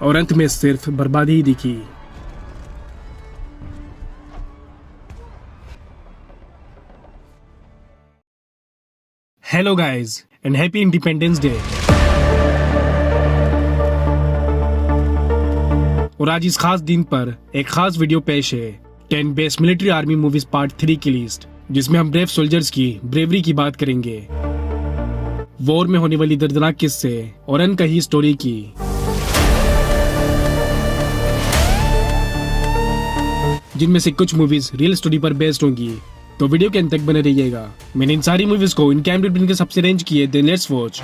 और अंत में सिर्फ बर्बादी ही दिखी। Hello guys and happy independence day. और आज इस खास दिन पर एक खास वीडियो पेश है 10 best military army movies part 3 की लिस्ट, जिसमें हम ब्रेव सोल्जर्स की ब्रेवरी की बात करेंगे, वॉर में होने वाली दर्दनाक किस्से और अनकही स्टोरी की। जिनमें से कुछ मूवीज रियल स्टोरी पर बेस्ड होंगी, तो वीडियो के अंत तक बने रहिएगा। मैंने इन सारी मूवीज को इन कैमरे पिन के सबसे रेंज किए, देन लेट्स वॉच।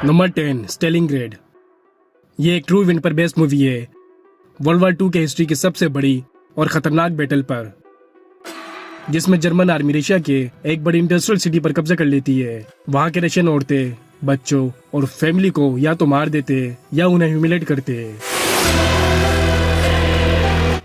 नंबर 10 स्टेलिंग्रेड। ये एक ट्रू इवेंट पर बेस्ड मूवी है, वर्ल्ड वॉर 2 के हिस्ट्री की सबसे बड़ी और खतरनाक बैटल पर, जिसमें जर्मन आर्मी रशिया के एक बड़ी इंडस्ट्रियल सिटी पर कब्जा कर लेती है। वहां के रशियन औरतें, बच्चों और फैमिली को या तो मार देते या उन्हें ह्यूमिलेट करते।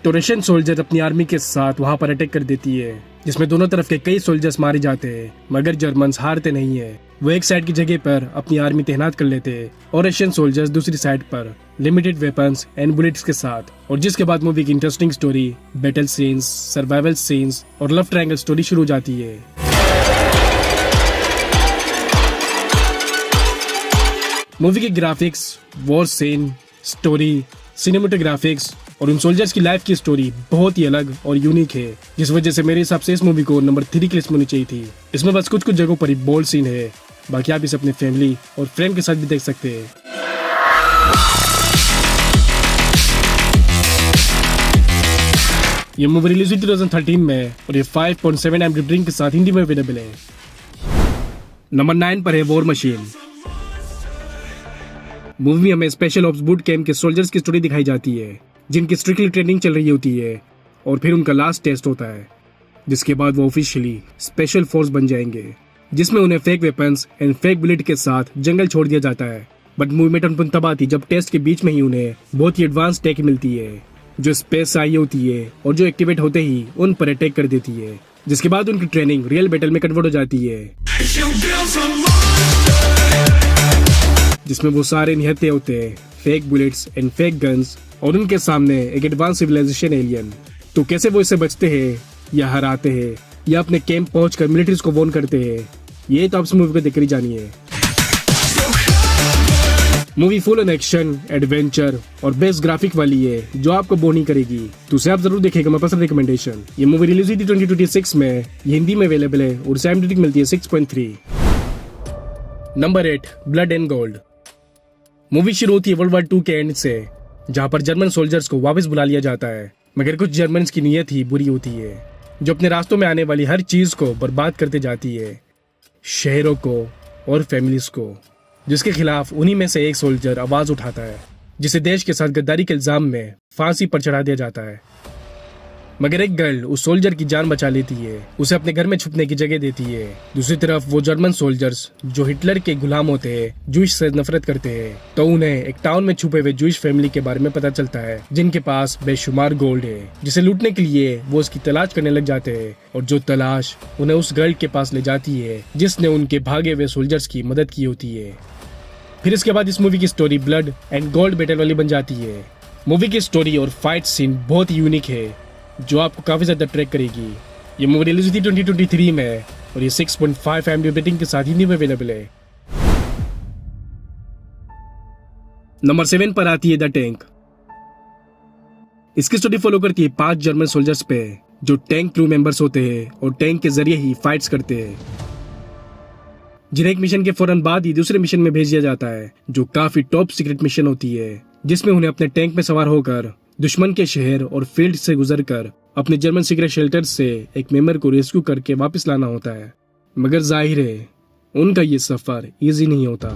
तो रशियन सोल्जर अपनी आर्मी के साथ वहां पर अटैक कर देती है, जिसमें दोनों तरफ के कई सोल्जर्स मारे जाते हैं, मगर जर्मन्स हारते नहीं है। वो एक साइड की जगह पर अपनी आर्मी तैनात कर लेते हैं और रशियन सोल्जर्स दूसरी साइड पर लिमिटेड वेपन्स एंड बुलेट्स के साथ। और जिसके बाद मूवी की interesting story, battle scenes, survival scenes और लव ट्रायंगल स्टोरी शुरू हो जाती है। मूवी के ग्राफिक्स, वॉर सीन, स्टोरी, सिनेमेटोग्राफिक्स और उन सोल्जर्स की लाइफ की स्टोरी बहुत ही अलग और यूनिक है, जिस वजह से मेरे हिसाब से इस मूवी को नंबर 3 की लिस्ट में होनी चाहिए थी। इसमें बस कुछ जगहों पर ही बोल्ड सीन है, बाकी आप इसे अपने फैमिली और फ्रेंड के साथ भी देख सकते हैं। ये मूवी रिलीज हुई 2013 में और ये 5.7 रेटिंग के साथ हिंदी में अवेलेबल है। नंबर 9 पर है वॉर मशीन। मूवी में हमें स्पेशल ऑप्स बूट कैंप के सोल्जर्स की स्टोरी दिखाई जाती है, जिनकी स्ट्रिक्टली ट्रेनिंग चल रही होती है और फिर उनका लास्ट टेस्ट होता है, जिसके बाद वो ऑफिशियली स्पेशल फोर्स बन जाएंगे, जिसमें उन्हें fake weapons and fake bullet के साथ जंगल छोड़ दिया जाता है। बट मूवी में टन तब आती जब टेस्ट के बीच में ही उन्हें बहुत ही एडवांस टेक मिलती है, जो स्पेस से आई होती है और जो एक्टिवेट होते ही उन पर अटैक कर देती है, जिसके बाद उनकी ट्रेनिंग रियल बैटल में कन्वर्ट हो जाती है, जिसमें वो सारे निहत्थे होते हैं, fake bullets and fake guns और उनके सामने एक एडवांस सिविलाइजेशन एलियन। तो कैसे वो इससे बचते हैं या हराते हैं या अपने कैंप पहुंचकर मिलिट्रीज को वॉर्न करते हैं, ये तो आप इस मूवी को देखकर ही जानिए। Movie full on action, adventure और बेस्ट ग्राफिक वाली है, जो आपको बोर नहीं करेगी, तो उसे आप जरूर देखेगा। मैं पर्सनल रिकमेंडेशन। ये मूवी रिलीज हुई थी 2026 में, ये हिंदी में अवेलेबल है और इसे रेटिंग मिलती है 6.3। Number 8 blood and gold. Movie शुरू होती है वर्ल्ड वॉर 2 के एंड से, जहां पर जर्मन सोल्जर्स को वापस बुला लिया जाता है, मगर कुछ जर्मन्स की नीयत ही बुरी होती है, जो अपने रास्तों में आने वाली हर चीज को बर्बाद करते जाती है, शहरों को और फैमिलीज को, जिसके खिलाफ उन्हीं में से एक सोल्जर आवाज उठाता है, जिसे देश के साथ गद्दारी के इल्जाम में फांसी पर चढ़ा दिया जाता है। मगर एक गर्ल उस सोल्जर की जान बचा लेती है, उसे अपने घर में छुपने की जगह देती है। दूसरी तरफ वो जर्मन सोल्जर्स जो हिटलर के गुलाम होते हैं, जूइश से नफरत करते हैं, तो उन्हें एक टाउन में छुपे हुए जूइश फैमिली के बारे में पता चलता है, जिनके पास बेशुमार गोल्ड है, जिसे लूटने के लिए वो उसकी तलाश करने लग जाते हैं। और जो तलाश उन्हें उस गर्ल के पास ले जाती है, जिसने उनके भागे हुए सोल्जर्स की मदद की होती है। फिर इसके बाद इस मूवी की story blood and gold battle वाली बन जाती है। मूवी की स्टोरी और फाइट सीन बहुत यूनिक है, जो आपको काफी ज्यादा ट्रैक करेगी। ये मूवी रिलीज हुई थी 2023 में और ये 6.5 रेटिंग के साथ हिंदी में अवेलेबल है। नंबर 7 पर आती है द टैंक। इसकी स्टोरी फॉलो करती है 5 जर्मन सोल्जर्स पे, जो टैंक क्रू मेंबर्स होते हैं और टैंक के जरिए ही फाइट्स करते हैं, जिन्हें एक मिशन के फौरन बाद ही दूसरे मिशन में भेज दिया जाता है, जो काफी टॉप सीक्रेट मिशन होती है, जिसमें उन्हें अपने टैंक में सवार होकर दुश्मन के शहर और फील्ड से गुजरकर अपने जर्मन सीक्रेट शेल्टर से एक मेंबर को रेस्क्यू करके वापस लाना होता है। मगर जाहिर है उनका ये सफर इजी नहीं होता।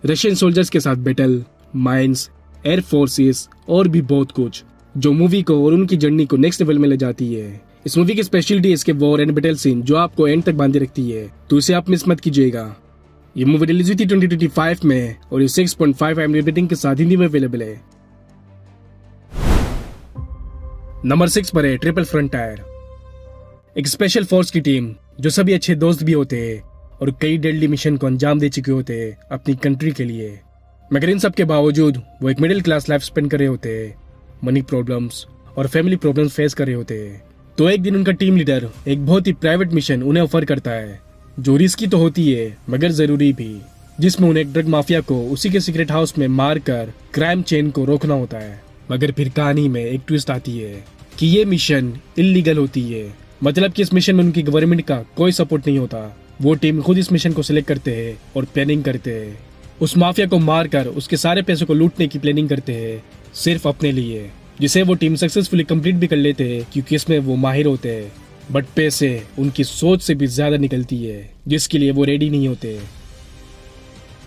रशियन सोल्जर्स के साथ बैटल, माइंस, एयर फोर्सेस और भी बहुत कुछ, जो मूवी को और उनकी जर्नी को नेक्स्ट लेवल में ले जाती है। इस मूवी की स्पेशलिटी इसके वॉर एंड बैटल सीन, जो आपको एंड तक बांधे रखती है, तो इसे आप मिस मत कीजिएगा। ये मूवी रिलीज हुई थी 2025 में और ये 6.5 IMDb रेटिंग के साथ हिंदी में अवेलेबल है। नंबर 6 पर है ट्रिपल फ्रंटायर। एक स्पेशल फोर्स की टीम जो सभी अच्छे दोस्त भी होते हैं और कई डेडली मिशन को अंजाम दे चुके होते हैं अपनी कंट्री के लिए, मगर इन सब के बावजूद वो एक मिडिल क्लास लाइफ स्पेंड कर रहे होते हैं, मनी प्रॉब्लम्स और फैमिली प्रॉब्लम्स फेस कर रहे होते हैं। तो एक दिन उनका टीम लीडर एक बहुत ही प्राइवेट मिशन उन्हें ऑफर करता है जो रिस्की तो होती है मगर जरूरी भी, जिसमें उन्हें एक ड्रग माफिया को उसी के सीक्रेट हाउस में मारकर क्राइम चेन को रोकना होता है। मगर फिर कहानी में एक ट्विस्ट आती है कि ये मिशन इल्लीगल होती है, मतलब कि इस मिशन में उनकी गवर्नमेंट का कोई सपोर्ट नहीं होता। वो टीम खुद इस मिशन को सिलेक्ट करते हैं और प्लानिंग करते हैं, उस माफिया को मारकर उसके सारे पैसों को लूटने की प्लानिंग करते हैं सिर्फ अपने लिए, जिसे वो टीम सक्सेसफुली कंप्लीट भी कर लेते हैं क्योंकि इसमें वो माहिर होते हैं। बट पैसे उनकी सोच से भी ज्यादा निकलती है जिसके लिए वो रेडी नहीं होते।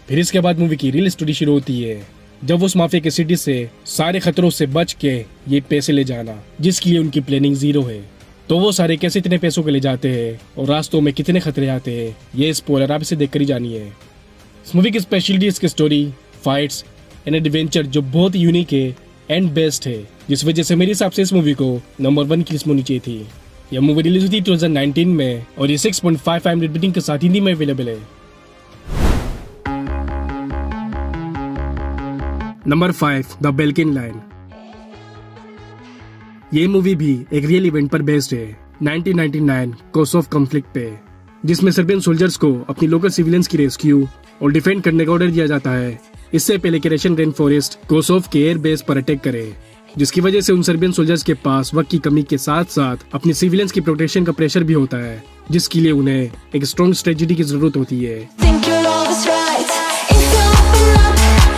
फिर इसके बाद मूवी की रियल स्टोरी शुरू होती है जब उस माफिया के सिटी से सारे खतरों से बच के ये पैसे ले जाना जिसके लिए उनकी प्लानिंग जीरो है। तो वो सारे कैसे इतने पैसों के ले जाते हैं और रास्तों में कितने खतरे आते हैं, ये स्पॉइलर आप इसे देखकर ही जानिए। इस मूवी की स्पेशलिटी इसकी स्टोरी, फाइट्स एंड एडवेंचर जो बहुत यूनिक है एंड बेस्ट है, जिस वजह से मेरे हिसाब से इस मूवी को नंबर 1 की लिस्ट में होनी चाहिए थी। यह मूवी रिलीज हुई थी 2019 में और ये 6.5 IMDb रेटिंग के साथ हिंदी में अवेलेबल है। Number 5 the Belkin line. ये मूवी भी एक रियल इवेंट पर बेस्ड है 1999 कोसोव कॉन्फ्लिक्ट पे, जिसमें सर्बियन सोल्जर्स को अपनी लोकल सिविलियंस की रेस्क्यू और डिफेंड करने का ऑर्डर दिया जाता है, इससे पहले कि रशियन रेन फॉरेस्ट कोसोव के एयर बेस पर अटैक करे, जिसकी वजह से उन सर्बियन सोल्जर्स के पास वक्त की कमी के साथ साथ अपनी सिविलियंस की प्रोटेक्शन का प्रेशर भी होता है, जिसके लिए उन्हें एक स्ट्रॉन्ग स्ट्रेटजी की जरूरत होती है।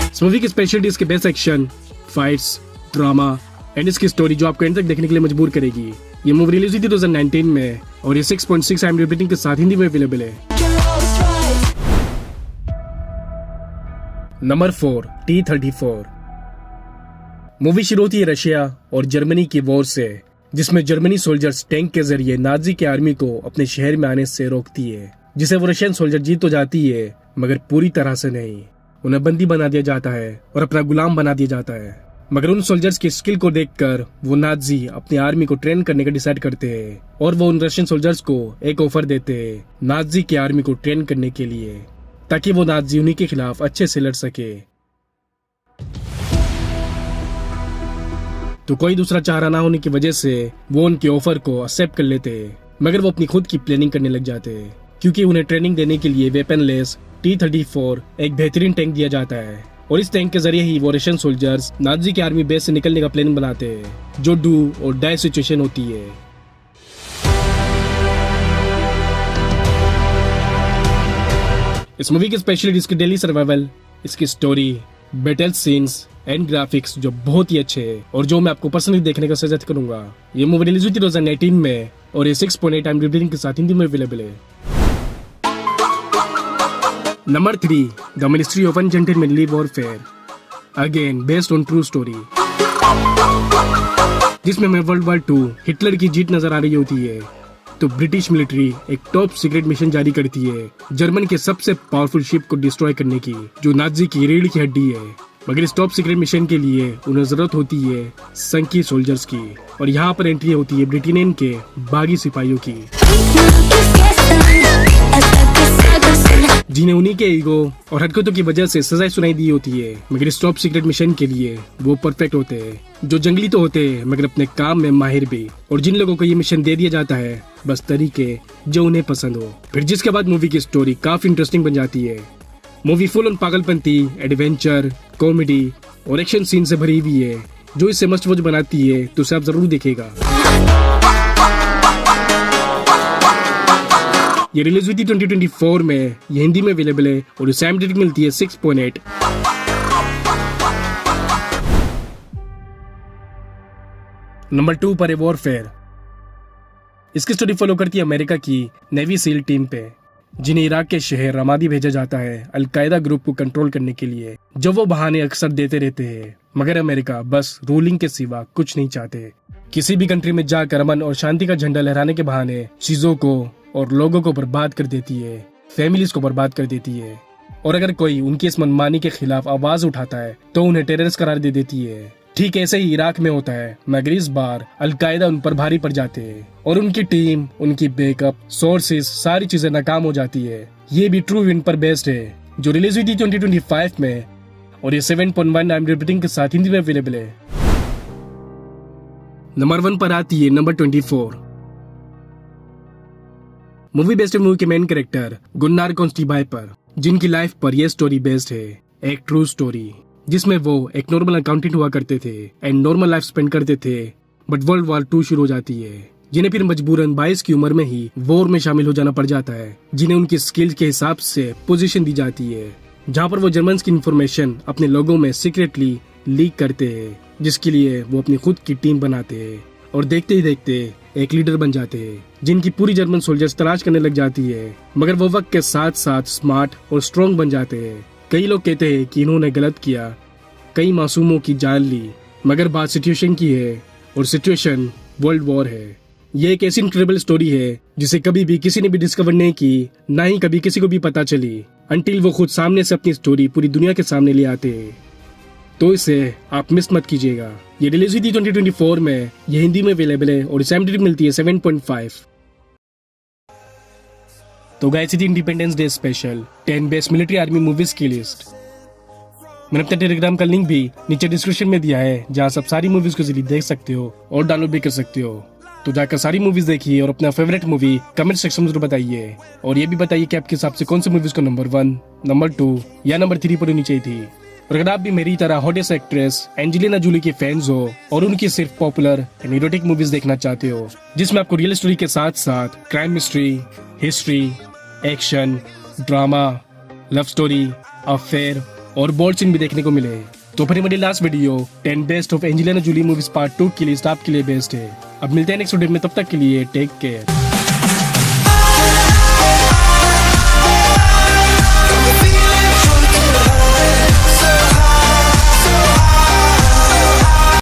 इस मूवी की स्पेशलिटी इसके best action, fights, drama and इसकी स्टोरी जो आपको एंड तक देखने के लिए मजबूर करेगी। ये मूवी रिलीज हुई थी 2019 में और ये 6.6 IMDb रेटिंग के साथ हिंदी में अवेलेबल है। Number 4 T-34। मूवी शुरू होती है रशिया और जर्मनी की वॉर से, जिसमें जर्मनी सोल्जर्स टैंक के जरिए नाजी के आर्मी को अपने शहर में आने से रोकती है, जिसे वो रशियन सोल्जर जीत तो जाती है मगर पूरी तरह से नहीं। उन्हें बंदी बना दिया जाता है और अपना गुलाम बना दिया जाता है। मगर उन सोल्जर्स की स्किल को देखकर वो नाजी अपनी आर्मी को ट्रेन करने का डिसाइड करते हैं और वो उन रशियन सोल्जर्स को एक ऑफर देते हैं नाजी की आर्मी को ट्रेन करने के लिए, ताकि वो नाजी उन्हीं के खिलाफ अच्छे से लड़ सके। तो कोई दूसरा चारा ना होने की वजह से वो उनके ऑफर को एक्सेप्ट कर लेते हैं, मगर वो अपनी खुद की प्लानिंग करने लग जाते हैं क्योंकि उन्हें ट्रेनिंग देने के लिए वेपनलेस T-34 एक बेहतरीन टैंक दिया जाता है और इस टैंक के जरिए ही वो रशियन सोल्जर्स नाजी की आर्मी बेस से निकलने का प्लान बनाते हैं, जो डू और डाई सिचुएशन होती है। इस मूवी की स्पेशलिटी इसकी डेली सर्वाइवल, इसकी story, battle scenes and graphics जो बहुत ही अच्छे हैं और जो मैं आपको पर्सनली देखने का सजेस्ट करूंगा। ये मूवी रिलीज हुई थी 2018 में और ये 6.8 IMDb रेटिंग के साथ हिंदी में अवेलेबल है। Number 3 the ministry of ungentlemanly warfare, again based on true story, जिसमें में वर्ल्ड वॉर 2 हिटलर की जीत नजर आ रही होती है। तो ब्रिटिश मिलिट्री एक टॉप सीक्रेट मिशन जारी करती है जर्मन के सबसे पावरफुल शिप को डिस्ट्रॉय करने की, जो नाजी की रीढ़ की हड्डी है। मगर इस टॉप सीक्रेट मिशन के लिए उन्हें जरूरत होती है संकी सोल्जर्स की, और यहाँ पर एंट्री होती है ब्रिटेनियन के बागी सिपाहियों की, जिन्हें उन्हीं के ईगो और हरकतों की वजह से सजाएं सुनाई दी होती है। मगर इस टॉप सीक्रेट मिशन के लिए वो परफेक्ट होते हैं, जो जंगली तो होते हैं मगर अपने काम में माहिर भी, और जिन लोगों को ये मिशन दे दिया जाता है बस तरीके जो उन्हें पसंद हो। फिर जिसके बाद मूवी की स्टोरी काफी इंटरेस्टिंग बन जाती है। Movie full on Pagalpanti, adventure, comedy और एक्शन सीन से भरी हुई है, जो इसे मस्ट वॉच बनाती है, तो उसे आप जरूर देखेगा। ये रिलीज हुई थी 2024 में, ये हिंदी में अवेलेबल है और इसे IMDb रेटिंग मिलती है 6.8। नंबर 2 पर है वॉरफेयर। इसकी स्टोरी फॉलो करती है अमेरिका की नेवी सील टीम पे, जिन्हें इराक के शहर रमादी भेजा जाता है अलकायदा ग्रुप को कंट्रोल करने के लिए, जो वो बहाने अक्सर देते रहते हैं। मगर अमेरिका बस रूलिंग के सिवा कुछ नहीं चाहते। किसी भी कंट्री में जाकर अमन और शांति का झंडा लहराने के बहाने चीजों को और लोगों को बर्बाद कर देती है, फैमिलीज को बर्बाद कर देती है। और अगर कोई उनकी इस मनमानी के खिलाफ आवाज उठाता है तो उन्हें टेररिस्ट करार दे देती है। ठीक ऐसे ही इराक में होता है, मगर इस बार अलकायदा उन पर भारी पड़ जाते हैं और उनकी टीम, उनकी बैकअप, सोर्सेज, सारी चीजें नाकाम हो जाती है। ये भी ट्रू इवेंट पर बेस्ड है जो रिलीज हुई थी 2025 में और ये 7.1 IMDb रेटिंग के साथ हिंदी में अवेलेबल है। नंबर 1 पर आती है नंबर 24। मूवी बेस्ड मूवी के मेन कैरेक्टर गुन्नार कॉन्स्टेबाई पर, जिनकी लाइफ पर यह स्टोरी बेस्ड है। एक ट्रू स्टोरी जिसमें वो एक नॉर्मल अकाउंटेंट हुआ करते थे एंड नॉर्मल लाइफ स्पेंड करते थे, बट वर्ल्ड वॉर 2 शुरू हो जाती है, जिन्हें फिर मजबूरन 22 की उम्र में ही वॉर में शामिल हो जाना पड़ जाता है, जिन्हें उनकी स्किल्स के हिसाब से पोजीशन दी जाती है, जहां पर वो जर्मन्स की इंफॉर्मेशन अपने लोगों में सीक्रेटली लीक करते हैं, जिसके लिए वो अपनी खुद की टीम बनाते हैं और देखते ही देखते एक लीडर बन जाते हैं, जिनकी पूरी जर्मन सोल्जर्स तलाश करने लग जाती है। मगर वो वक्त के साथ साथ स्मार्ट और स्ट्रॉन्ग बन जाते हैं। कई लोग कहते हैं कि इन्होंने गलत किया, कई मासूमों की जान ली, मगर बात सिचुएशन की है और सिचुएशन वर्ल्ड वॉर है। ये एक ऐसी इनक्रेडिबल स्टोरी है जिसे कभी भी किसी ने भी डिस्कवर नहीं की, ना ही कभी किसी को भी पता चली, अंटिल वो खुद सामने से अपनी स्टोरी पूरी दुनिया के सामने ले आते हैं। तो इसे आप मिस मत कीजिएगा। ये रिलीज हुई थी 2024 में, ये हिंदी में अवेलेबल है और इसे IMDb मिलती है 7.5। तो गाइस, थी independence day special 10 best military army movies की लिस्ट। मैंने अपने टेलीग्राम का लिंक भी नीचे डिस्क्रिप्शन में दिया है, जहां सब सारी मूवीज को जल्दी देख सकते हो और डाउनलोड भी कर सकते हो। तो जाकर सारी मूवीज देखिए और अपना फेवरेट मूवी कमेंट सेक्शन में जरूर बताइए, और ये भी बताइए कि आपके हिसाब से कौन सी मूवीज को नंबर 1, नंबर 2 या नंबर 3 पर होनी चाहिए थी। और अगर आप भी मेरी तरह हॉटेस्ट एक्ट्रेस एंजेलिना जूली के फैंस हो और उनकी सिर्फ पॉपुलर एंड इरोटिक मूवीज देखना चाहते हो, जिसमें आपको रियल स्टोरी के साथ साथ crime mystery, history, action, drama, love story, affair और बोल्ड सीन भी देखने को मिले, तो फिर मेरी last video 10 best of Angelina Jolie movies part 2 की लिस्ट आपके लिए बेस्ट है। अब मिलते हैं नेक्स्ट वीडियो में, तब तक के लिए टेक केयर।